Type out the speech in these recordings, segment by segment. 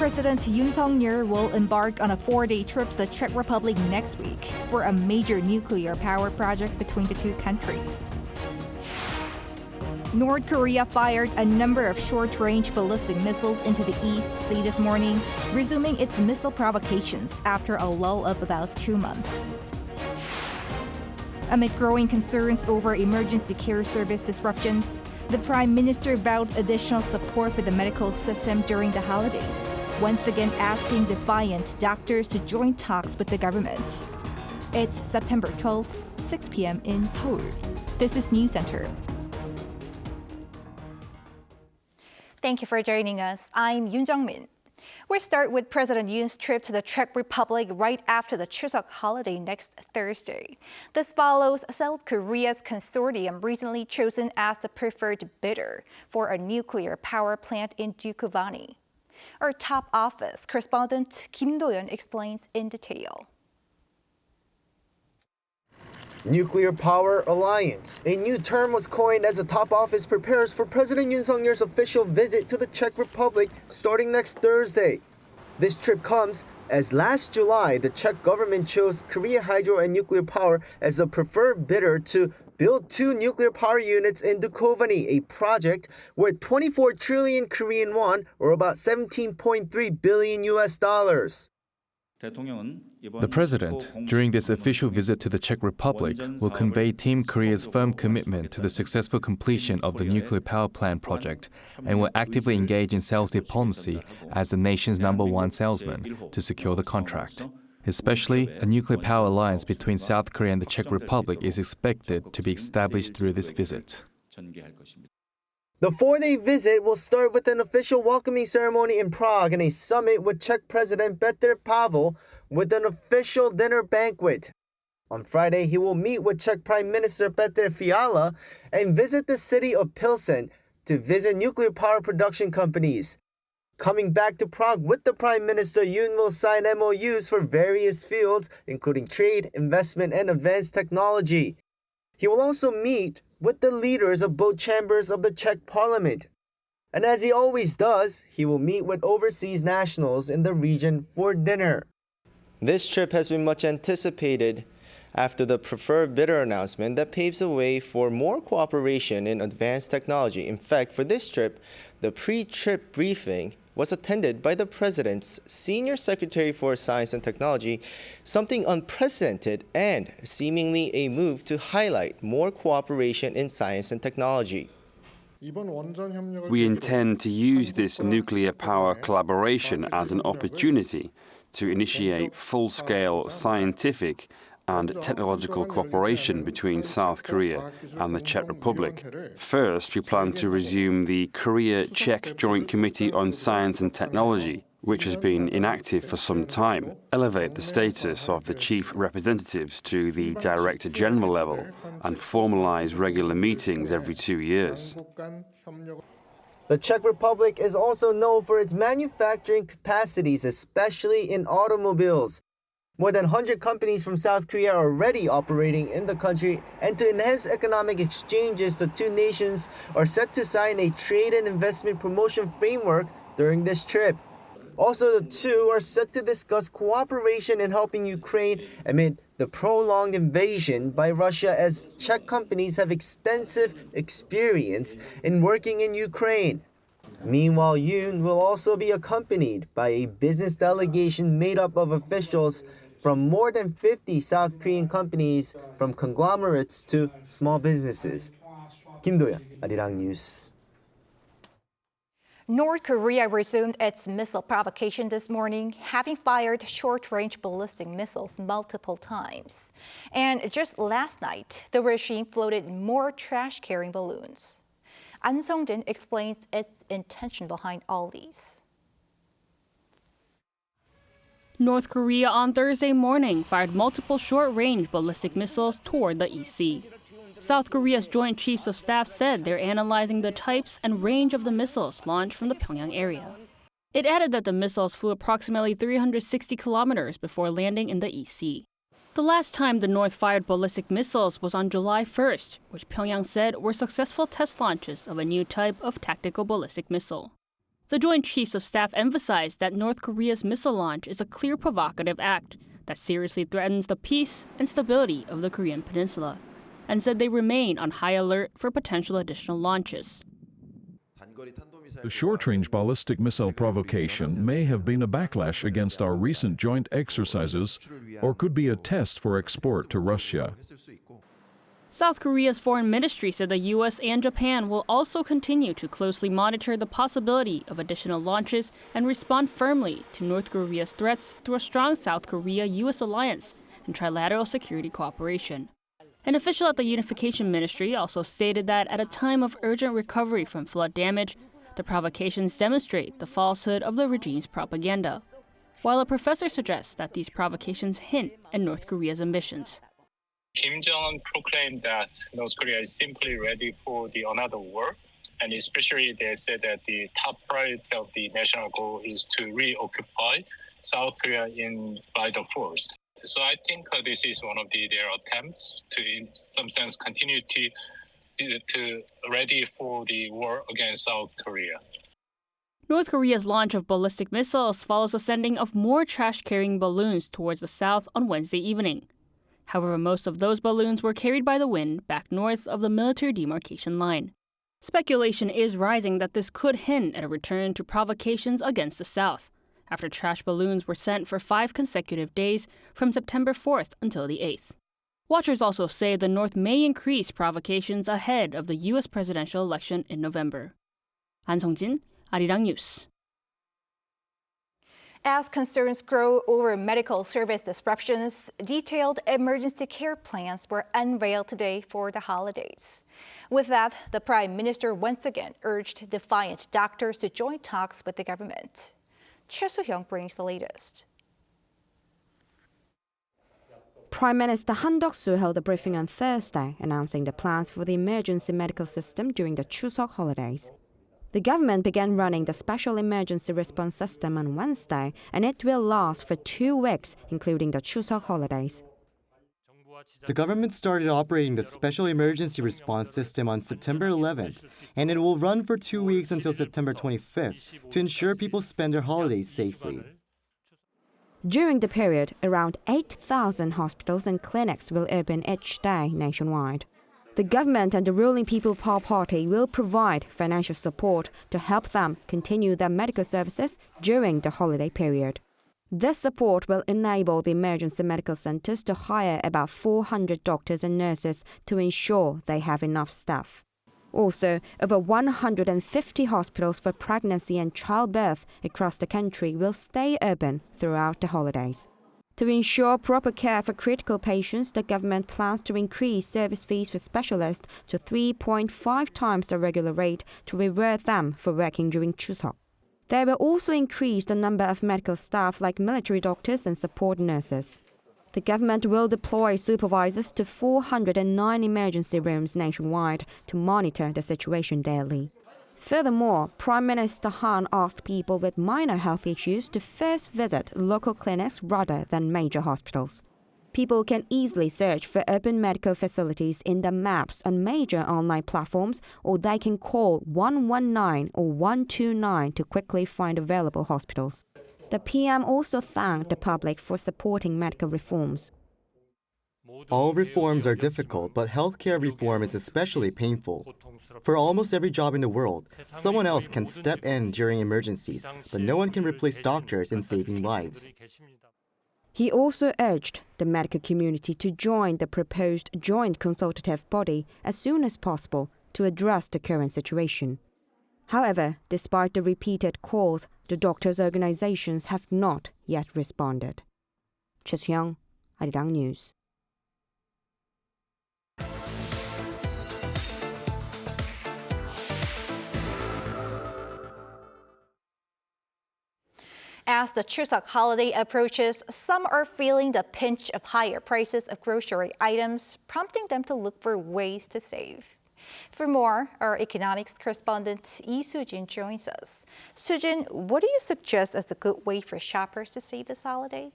President Yoon Suk-yeol will embark on a 4-day trip to the Czech Republic next week for a major nuclear power project between the two countries. North Korea fired a number of short-range ballistic missiles into the East Sea this morning, resuming its missile provocations after a lull of about 2 months. Amid growing concerns over emergency care service disruptions, the Prime Minister vowed additional support for the medical system during the holidays, once again asking defiant doctors to join talks with the government. It's September 12th, 6 p.m. in Seoul. This is Newscenter. Thank you for joining us. I'm Yoon Min. We'll start with President Yoon's trip to the Czech Republic right after the Chosok holiday next Thursday. This follows South Korea's consortium recently chosen as the preferred bidder for a nuclear power plant in Dukovany. Our top office correspondent Kim Do-yeon explains in detail. Nuclear Power Alliance. A new term was coined as the top office prepares for President Yoon Suk-yeol's official visit to the Czech Republic starting next Thursday. This trip comes as last July, the Czech government chose Korea Hydro and Nuclear Power as a preferred bidder to build 2 nuclear power units in Dukovany, a project worth 24 trillion Korean won, or about 17.3 billion US dollars. The President, during this official visit to the Czech Republic, will convey Team Korea's firm commitment to the successful completion of the nuclear power plant project and will actively engage in sales diplomacy as the nation's #1 salesman to secure the contract. Especially, a nuclear power alliance between South Korea and the Czech Republic is expected to be established through this visit. The 4-day visit will start with an official welcoming ceremony in Prague and a summit with Czech President Petr Pavel with an official dinner banquet. On Friday, he will meet with Czech Prime Minister Petr Fiala and visit the city of Pilsen to visit nuclear power production companies. Coming back to Prague with the Prime Minister, Yoon will sign MOUs for various fields, including trade, investment, and advanced technology. He will also meet with the leaders of both chambers of the Czech Parliament. And as he always does, he will meet with overseas nationals in the region for dinner. This trip has been much anticipated after the preferred bidder announcement that paves the way for more cooperation in advanced technology. In fact, for this trip, the pre-trip briefing was attended by the President's Senior Secretary for Science and Technology, something unprecedented and seemingly a move to highlight more cooperation in science and technology. We intend to use this nuclear power collaboration as an opportunity to initiate full-scale scientific and technological cooperation between South Korea and the Czech Republic. First, we plan to resume the Korea-Czech Joint Committee on Science and Technology, which has been inactive for some time, elevate the status of the chief representatives to the Director General level, and formalize regular meetings every 2 years. The Czech Republic is also known for its manufacturing capacities, especially in automobiles. More than 100 companies from South Korea are already operating in the country, and to enhance economic exchanges, the two nations are set to sign a trade and investment promotion framework during this trip. Also, the two are set to discuss cooperation in helping Ukraine amid the prolonged invasion by Russia, as Czech companies have extensive experience in working in Ukraine. Meanwhile, Yoon will also be accompanied by a business delegation made up of officials from more than 50 South Korean companies, from conglomerates to small businesses. Kim Do-yeon, Arirang News. North Korea resumed its missile provocation this morning, having fired short-range ballistic missiles multiple times. And just last night, the regime floated more trash-carrying balloons. An Song-jin explains its intention behind all these. North Korea on Thursday morning fired multiple short-range ballistic missiles toward the East Sea. South Korea's Joint Chiefs of Staff said they're analyzing the types and range of the missiles launched from the Pyongyang area. It added that the missiles flew approximately 360 kilometers before landing in the East Sea. The last time the North fired ballistic missiles was on July 1st, which Pyongyang said were successful test launches of a new type of tactical ballistic missile. The Joint Chiefs of Staff emphasized that North Korea's missile launch is a clear provocative act that seriously threatens the peace and stability of the Korean peninsula, and said they remain on high alert for potential additional launches. The short-range ballistic missile provocation may have been a backlash against our recent joint exercises or could be a test for export to Russia. South Korea's foreign ministry said the U.S. and Japan will also continue to closely monitor the possibility of additional launches and respond firmly to North Korea's threats through a strong South Korea-U.S. alliance and trilateral security cooperation. An official at the Unification Ministry also stated that at a time of urgent recovery from flood damage, the provocations demonstrate the falsehood of the regime's propaganda, while a professor suggests that these provocations hint at North Korea's ambitions. Kim Jong-un proclaimed that North Korea is simply ready for another war, and especially they said that the top priority of the national goal is to reoccupy South Korea by the force. So I think this is one of their attempts to, in some sense, continue to ready for the war against South Korea. North Korea's launch of ballistic missiles follows the sending of more trash-carrying balloons towards the south on Wednesday evening. However, most of those balloons were carried by the wind back north of the military demarcation line. Speculation is rising that this could hint at a return to provocations against the south, after trash balloons were sent for 5 consecutive days from September 4th until the 8th. Watchers also say the North may increase provocations ahead of the U.S. presidential election in November. An Song-jin, Arirang News. As concerns grow over medical service disruptions, detailed emergency care plans were unveiled today for the holidays. With that, the Prime Minister once again urged defiant doctors to join talks with the government. Chuseok brings the latest. Prime Minister Han Duck-soo held a briefing on Thursday, announcing the plans for the emergency medical system during the Chosok holidays. The government began running the Special Emergency Response System on Wednesday, and it will last for 2 weeks, including the Chosok holidays. The government started operating the Special Emergency Response System on September 11th, and it will run for 2 weeks until September 25th to ensure people spend their holidays safely. During the period, around 8,000 hospitals and clinics will open each day nationwide. The government and the ruling People Power Party will provide financial support to help them continue their medical services during the holiday period. This support will enable the emergency medical centers to hire about 400 doctors and nurses to ensure they have enough staff. Also, over 150 hospitals for pregnancy and childbirth across the country will stay open throughout the holidays. To ensure proper care for critical patients, the government plans to increase service fees for specialists to 3.5 times the regular rate to reward them for working during Chosok. They will also increase the number of medical staff like military doctors and support nurses. The government will deploy supervisors to 409 emergency rooms nationwide to monitor the situation daily. Furthermore, Prime Minister Han asked people with minor health issues to first visit local clinics rather than major hospitals. People can easily search for open medical facilities in the maps on major online platforms, or they can call 119 or 129 to quickly find available hospitals. The PM also thanked the public for supporting medical reforms. All reforms are difficult, but healthcare reform is especially painful. For almost every job in the world, someone else can step in during emergencies, but no one can replace doctors in saving lives. He also urged the medical community to join the proposed joint consultative body as soon as possible to address the current situation. However, despite the repeated calls, the doctors' organizations have not yet responded. Chuseok, Arirang News. As the Chuseok holiday approaches, some are feeling the pinch of higher prices of grocery items, prompting them to look for ways to save. For more, our economics correspondent Lee Soo-jin joins us. Soo-jin, what do you suggest as a good way for shoppers to save this holiday?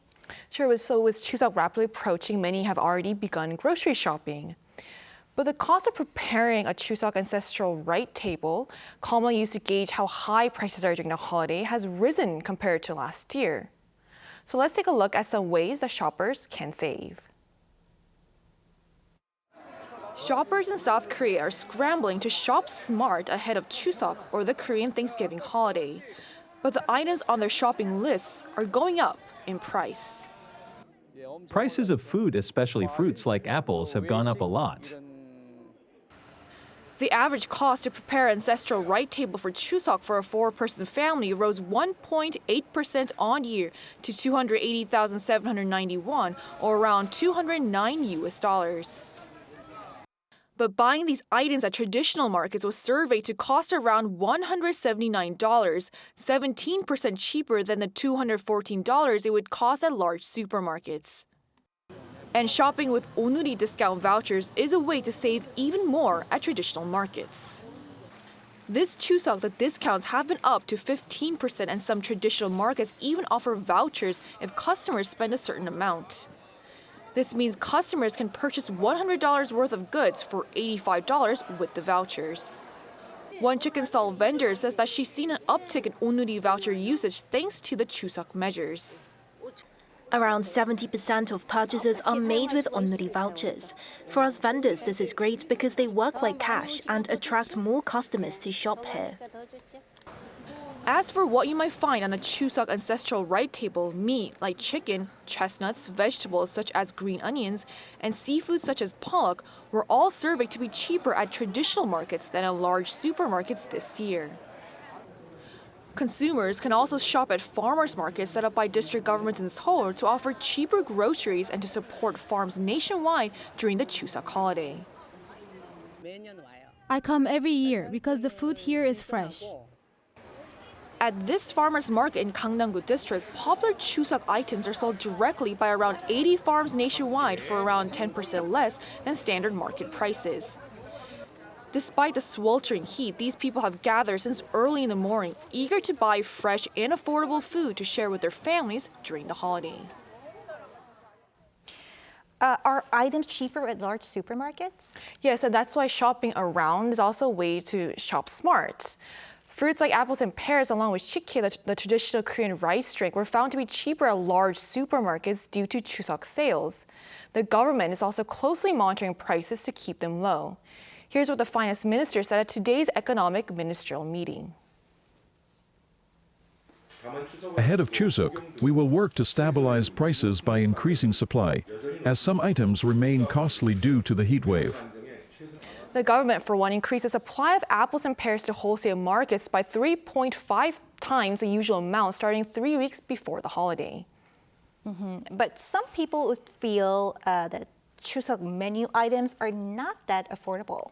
Sure, so with Chuseok rapidly approaching, many have already begun grocery shopping. But the cost of preparing a Chusok ancestral rite table, commonly used to gauge how high prices are during the holiday, has risen compared to last year. So let's take a look at some ways that shoppers can save. Shoppers in South Korea are scrambling to shop smart ahead of Chuseok, or the Korean Thanksgiving holiday. But the items on their shopping lists are going up in price. Prices of food, especially fruits like apples, have gone up a lot. The average cost to prepare an ancestral rite table for Chusok for a 4-person family rose 1.8% on year to 280,791, or around $209. But buying these items at traditional markets was surveyed to cost around $179, 17% cheaper than the $214 it would cost at large supermarkets. And shopping with onuri discount vouchers is a way to save even more at traditional markets. This Chuseok, the discounts have been up to 15%, and some traditional markets even offer vouchers if customers spend a certain amount. This means customers can purchase $100 worth of goods for $85 with the vouchers. One chicken stall vendor says that she's seen an uptick in onuri voucher usage thanks to the Chuseok measures. Around 70% of purchases are made with onuri vouchers. For us vendors, this is great because they work like cash and attract more customers to shop here. As for what you might find on a Chuseok ancestral rite table, meat like chicken, chestnuts, vegetables such as green onions, and seafood such as pollock were all surveyed to be cheaper at traditional markets than at large supermarkets this year. Consumers can also shop at farmers markets set up by district governments in Seoul to offer cheaper groceries and to support farms nationwide during the Chuseok holiday. I come every year because the food here is fresh. At this farmers market in Gangnam-gu district, popular Chuseok items are sold directly by around 80 farms nationwide for around 10% less than standard market prices. Despite the sweltering heat, these people have gathered since early in the morning, eager to buy fresh and affordable food to share with their families during the holiday. Are items cheaper at large supermarkets? Yes, and that's why shopping around is also a way to shop smart. Fruits like apples and pears, along with chikhye, the traditional Korean rice drink, were found to be cheaper at large supermarkets due to Chuseok sales. The government is also closely monitoring prices to keep them low. Here's what the finance minister said at today's economic ministerial meeting. Ahead of Chuseok, we will work to stabilize prices by increasing supply, as some items remain costly due to the heat wave. The government, for one, increased the supply of apples and pears to wholesale markets by 3.5 times the usual amount starting 3 weeks before the holiday. But some people would feel that Chuseok menu items are not that affordable.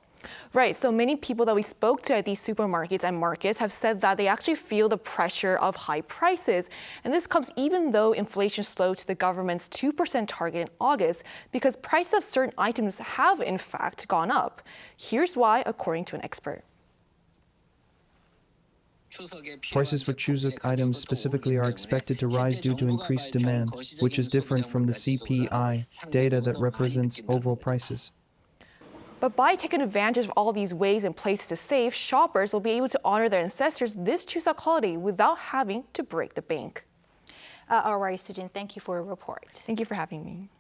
Right, so many people that we spoke to at these supermarkets and markets have said that they actually feel the pressure of high prices. And this comes even though inflation slowed to the government's 2% target in August, because prices of certain items have in fact gone up. Here's why, according to an expert. Prices for Chuseok items specifically are expected to rise due to increased demand, which is different from the CPI data that represents overall prices. But by taking advantage of all these ways and places to save, shoppers will be able to honor their ancestors this Chuseok holiday without having to break the bank. All right, Sujin, thank you for your report. Thank you for having me.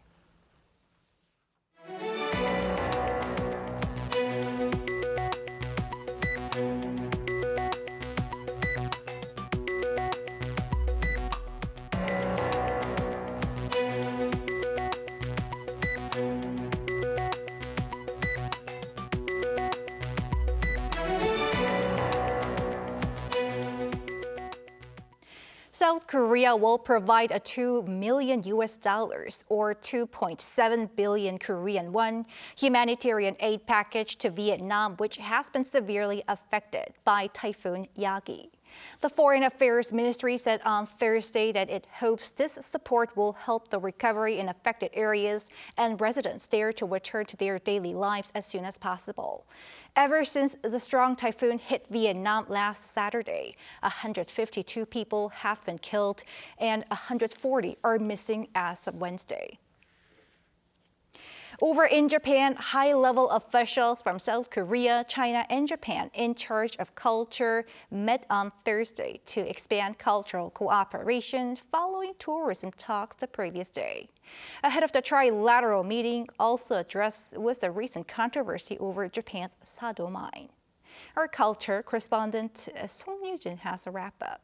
South Korea will provide a $2 million or 2.7 billion Korean won humanitarian aid package to Vietnam, which has been severely affected by Typhoon Yagi. The Foreign Affairs Ministry said on Thursday that it hopes this support will help the recovery in affected areas and residents there to return to their daily lives as soon as possible. Ever since the strong typhoon hit Vietnam last Saturday, 152 people have been killed and 140 are missing as of Wednesday. Over in Japan, high-level officials from South Korea, China, and Japan in charge of culture met on Thursday to expand cultural cooperation following tourism talks the previous day. Ahead of the trilateral meeting, also addressed was the recent controversy over Japan's Sado mine. Our culture correspondent Song Yoo-jin has a wrap-up.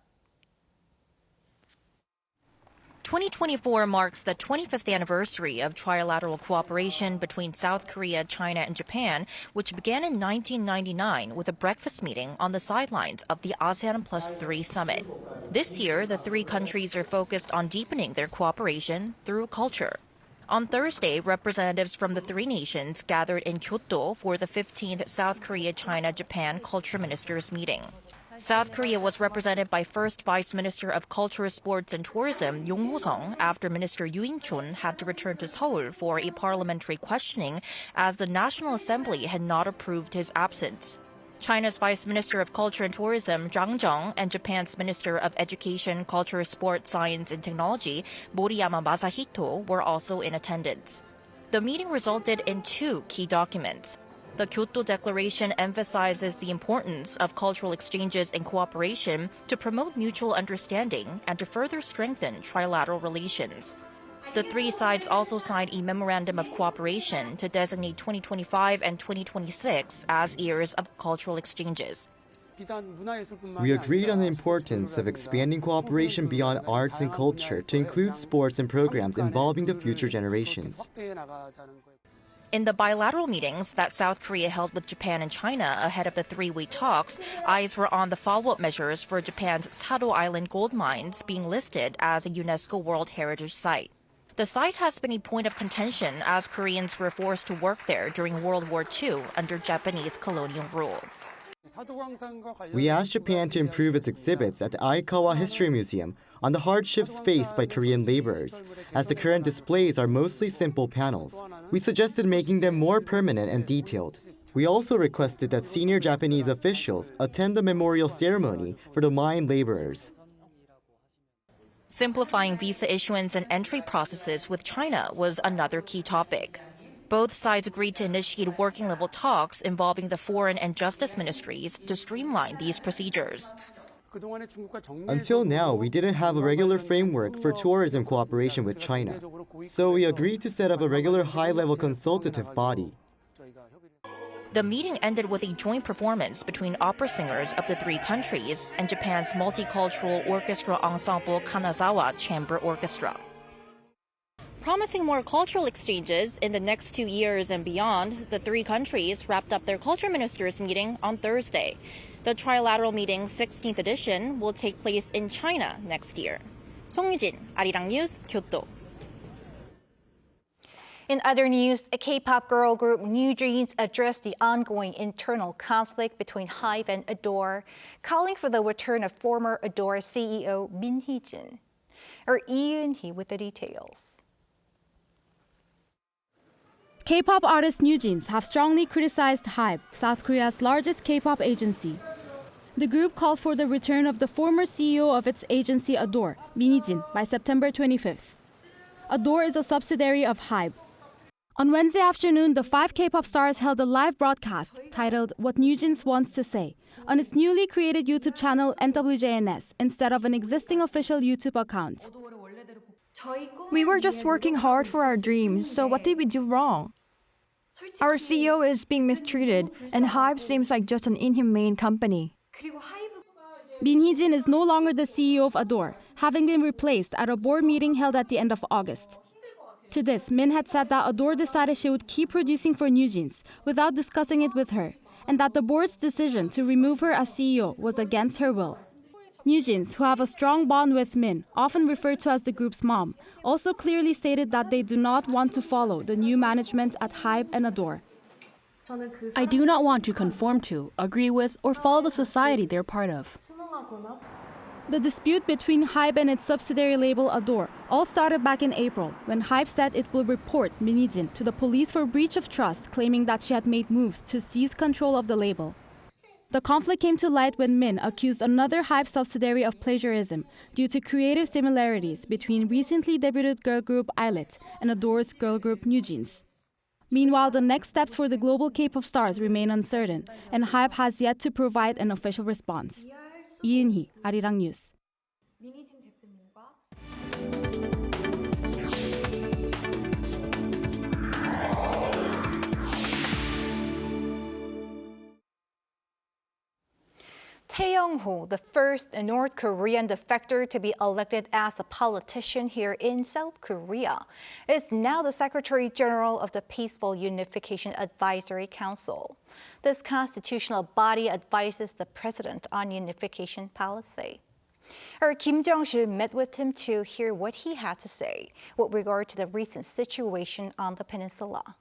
2024 marks the 25th anniversary of trilateral cooperation between South Korea, China, and Japan, which began in 1999 with a breakfast meeting on the sidelines of the ASEAN +3 summit. This year, the three countries are focused on deepening their cooperation through culture. On Thursday, representatives from the three nations gathered in Kyoto for the 15th South Korea-China-Japan Culture Ministers meeting. South Korea was represented by First Vice Minister of Culture, Sports and Tourism Yong Ho-sung after Minister Yoo had to return to Seoul for a parliamentary questioning as the National Assembly had not approved his absence. China's Vice Minister of Culture and Tourism Zhang Zheng and Japan's Minister of Education, Culture, Sport, Science and Technology Moriyama Masahito were also in attendance. The meeting resulted in two key documents. The Kyoto Declaration emphasizes the importance of cultural exchanges and cooperation to promote mutual understanding and to further strengthen trilateral relations. The three sides also signed a memorandum of cooperation to designate 2025 and 2026 as years of cultural exchanges. We agreed on the importance of expanding cooperation beyond arts and culture to include sports and programs involving the future generations. In the bilateral meetings that South Korea held with Japan and China ahead of the three-way talks, eyes were on the follow-up measures for Japan's Sado Island gold mines being listed as a UNESCO World Heritage Site. The site has been a point of contention as Koreans were forced to work there during World War II under Japanese colonial rule. We asked Japan to improve its exhibits at the Aikawa History Museum on the hardships faced by Korean laborers, as the current displays are mostly simple panels. We suggested making them more permanent and detailed. We also requested that senior Japanese officials attend the memorial ceremony for the mine laborers. Simplifying visa issuance and entry processes with China was another key topic. Both sides agreed to initiate working-level talks involving the foreign and justice ministries to streamline these procedures. Until now, we didn't have a regular framework for tourism cooperation with China, so we agreed to set up a regular high-level consultative body. The meeting ended with a joint performance between opera singers of the three countries and Japan's multicultural orchestra ensemble Kanazawa Chamber Orchestra. Promising more cultural exchanges in the next 2 years and beyond, the three countries wrapped up their culture ministers meeting on Thursday. The trilateral meeting's 16th edition will take place in China next year. Song Yoo-jin, Arirang News, Kyoto. In other news, a K-pop girl group NewJeans addressed the ongoing internal conflict between HYBE and Ador, calling for the return of former Ador CEO Min Hee-jin. Our Yoon with the details. K-pop artist NewJeans have strongly criticized HYBE, South Korea's largest K-pop agency. The group called for the return of the former CEO of its agency Ador, Min Hee-jin, by September 25th. Ador is a subsidiary of HYBE. On Wednesday afternoon, the 5 K-pop stars held a live broadcast titled What NewJeans Wants to Say on its newly created YouTube channel NWJNS instead of an existing official YouTube account. We were just working hard for our dreams, so what did we do wrong? Our CEO is being mistreated, and HYBE seems like just an inhumane company. Min Hee-jin is no longer the CEO of Ador, having been replaced at a board meeting held at the end of August. To this, Min had said that Ador decided she would keep producing for NewJeans without discussing it with her, and that the board's decision to remove her as CEO was against her will. NewJeans, who have a strong bond with Min, often referred to as the group's mom, also clearly stated that they do not want to follow the new management at HYBE and Ador. I do not want to conform to, agree with, or follow the society they're part of. The dispute between HYBE and its subsidiary label Ador all started back in April, when HYBE said it will report Min Hee-jin to the police for breach of trust, claiming that she had made moves to seize control of the label. The conflict came to light when Min accused another HYBE subsidiary of plagiarism due to creative similarities between recently debuted girl group Islet and Ador's girl group NewJeans. Meanwhile, the next steps for the global K-pop stars remain uncertain, and HYBE has yet to provide an official response. Min Hee, Arirang News. Tae Yong-ho, the first North Korean defector to be elected as a politician here in South Korea, is now the Secretary-General of the Peaceful Unification Advisory Council. This constitutional body advises the president on unification policy. Our Kim Jong-sil met with him to hear what he had to say with regard to the recent situation on the peninsula.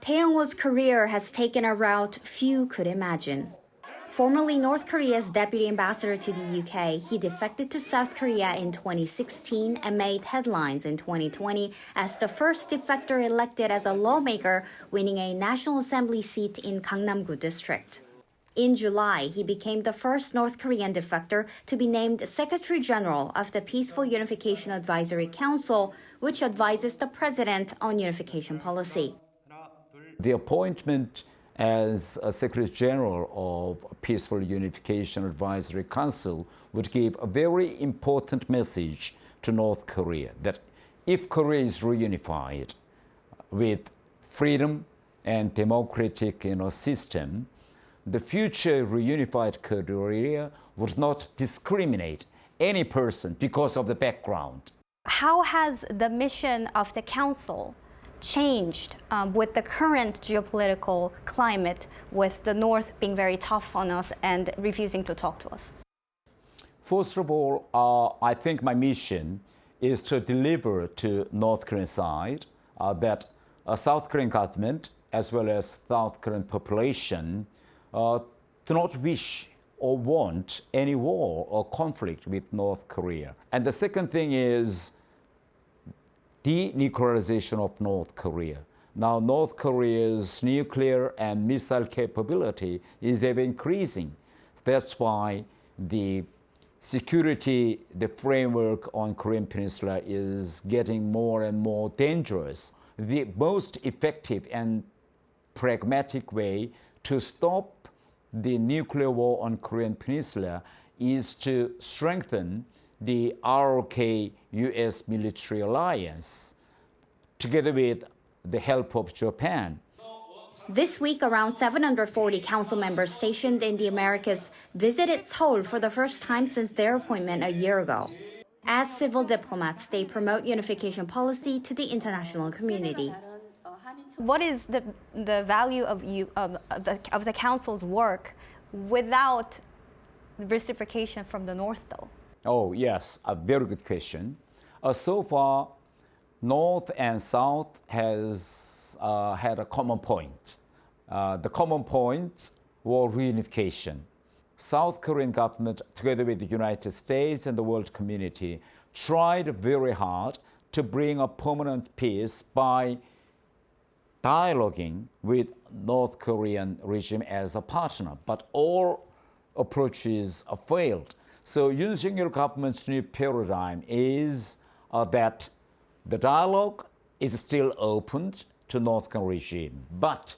Tae Yong-ho's career has taken a route few could imagine. Formerly North Korea's deputy ambassador to the UK, he defected to South Korea in 2016 and made headlines in 2020 as the first defector elected as a lawmaker, winning a National Assembly seat in Gangnam-gu district. In July, he became the first North Korean defector to be named Secretary-General of the Peaceful Unification Advisory Council, which advises the president on unification policy. The appointment as a Secretary-General of Peaceful Unification Advisory Council would give a very important message to North Korea that if Korea is reunified with freedom and democratic system, the future reunified Korea would not discriminate any person because of the background. How has the mission of the council changed with the current geopolitical climate, with the North being very tough on us and refusing to talk to us? First of all, I think my mission is to deliver to North Korean side that South Korean government as well as South Korean population do not wish or want any war or conflict with North Korea. And the second thing is denuclearization of North Korea. Now, North Korea's nuclear and missile capability is ever increasing. That's why the security, the framework on Korean Peninsula is getting more and more dangerous. The most effective and pragmatic way to stop the nuclear war on Korean Peninsula is to strengthen the ROK-US military alliance, together with the help of Japan. This week, around 740 council members stationed in the Americas visited Seoul for the first time since their appointment a year ago. As civil diplomats, they promote unification policy to the international community. What is the value of the council's work without reciprocation from the North, though? Oh, yes, a very good question. So far, North and South has had a common point. The common points were reunification. South Korean government, together with the United States and the world community, tried very hard to bring a permanent peace by dialoguing with North Korean regime as a partner, but all approaches failed. So Yoon Suk-yeol government's new paradigm is that the dialogue is still open to North Korean regime, but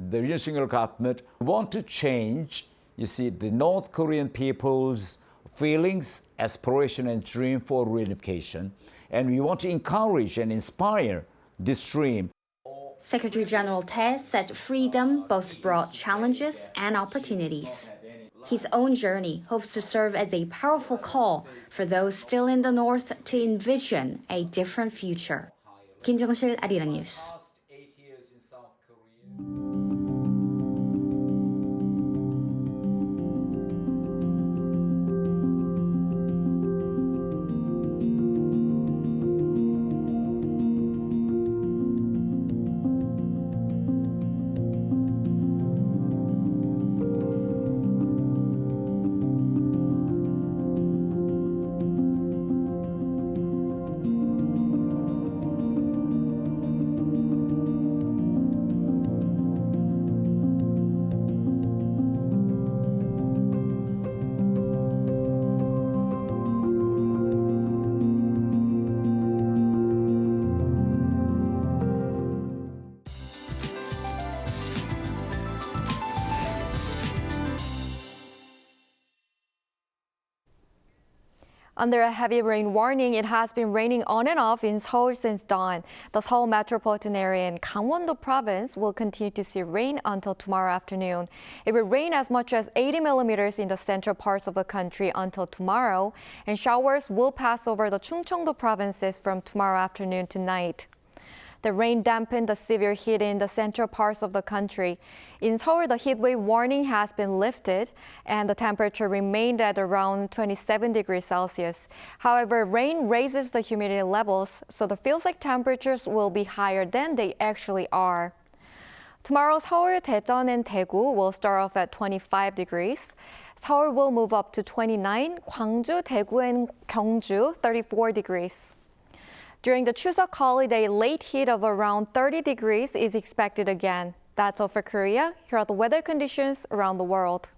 the Yoon Suk-yeol government want to change, the North Korean people's feelings, aspiration, and dream for reunification, and we want to encourage and inspire this dream. Secretary-General Tae said freedom both brought challenges and opportunities. His own journey hopes to serve as a powerful call for those still in the North to envision a different future. Kim Jong-sil, Arirang News. Under a heavy rain warning, it has been raining on and off in Seoul since dawn. The Seoul metropolitan area and Gangwon-do province will continue to see rain until tomorrow afternoon. It will rain as much as 80 millimeters in the central parts of the country until tomorrow, and showers will pass over the Chungcheong-do provinces from tomorrow afternoon to night. The rain dampened the severe heat in the central parts of the country. In Seoul, the heatwave warning has been lifted and the temperature remained at around 27 degrees Celsius. However, rain raises the humidity levels, so the feels-like temperatures will be higher than they actually are. Tomorrow, Seoul, Daejeon, and Daegu will start off at 25 degrees. Seoul will move up to 29, Gwangju, Daegu, and Gyeongju, 34 degrees. During the Chosok holiday, late heat of around 30 degrees is expected again. That's all for Korea. Here are the weather conditions around the world.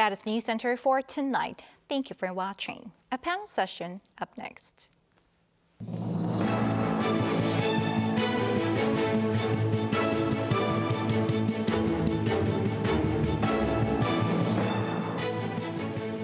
That is Newscenter for tonight. Thank you for watching. A panel session up next.